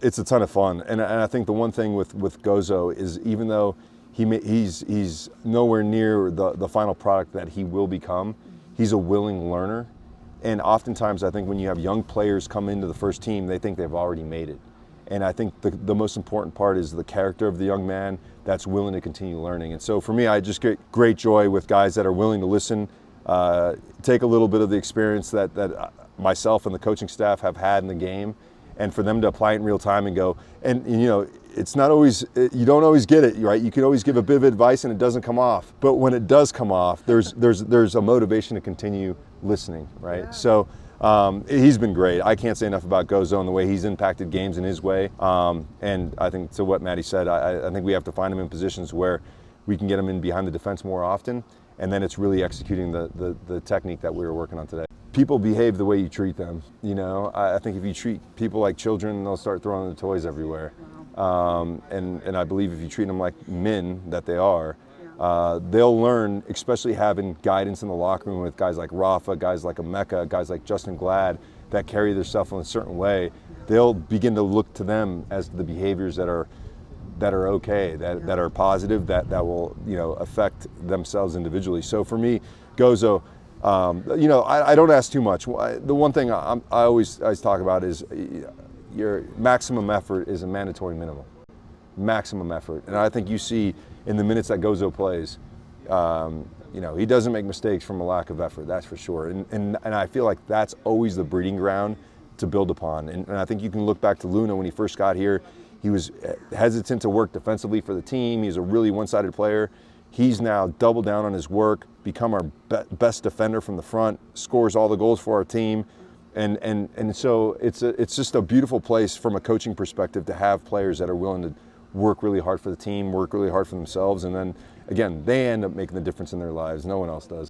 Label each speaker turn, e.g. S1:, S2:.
S1: It's a ton of fun, and I think the one thing with Gozo is even though he's nowhere near the final product that he will become, he's a willing learner. And oftentimes I think when you have young players come into the first team, they think they've already made it. And I think the most important part is the character of the young man that's willing to continue learning. And so for me, I just get great joy with guys that are willing to listen, take a little bit of the experience that myself and the coaching staff have had in the game, and for them to apply it in real time and go, and you know, it's not always, you don't always get it, right? You can always give a bit of advice and it doesn't come off. But when it does come off, there's a motivation to continue listening, right? Yeah. So he's been great. I can't say enough about Gozo and the way he's impacted games in his way. And I think to what Maddie said, I think we have to find him in positions where we can get him in behind the defense more often, and then it's really executing the technique that we were working on today. People behave the way you treat them. You know, I think if you treat people like children, they'll start throwing the toys everywhere. And I believe if you treat them like men that they are, they'll learn, especially having guidance in the locker room with guys like Rafa, guys like Emeka, guys like Justin Glad that carry themselves in a certain way. They'll begin to look to them as the behaviors that are okay, that are positive, that will, you know, affect themselves individually. So for me, Gozo, you know, I don't ask too much. The one thing I always talk about is your maximum effort is a mandatory minimum. Maximum effort. And I think you see in the minutes that Gozo plays, you know, he doesn't make mistakes from a lack of effort, that's for sure. And I feel like that's always the breeding ground to build upon. And I think you can look back to Luna when he first got here. He was hesitant to work defensively for the team. He's a really one-sided player. He's now doubled down on his work, become our best defender from the front, scores all the goals for our team. And so it's just a beautiful place from a coaching perspective to have players that are willing to work really hard for the team, work really hard for themselves, and then again, they end up making the difference in their lives. No one else does.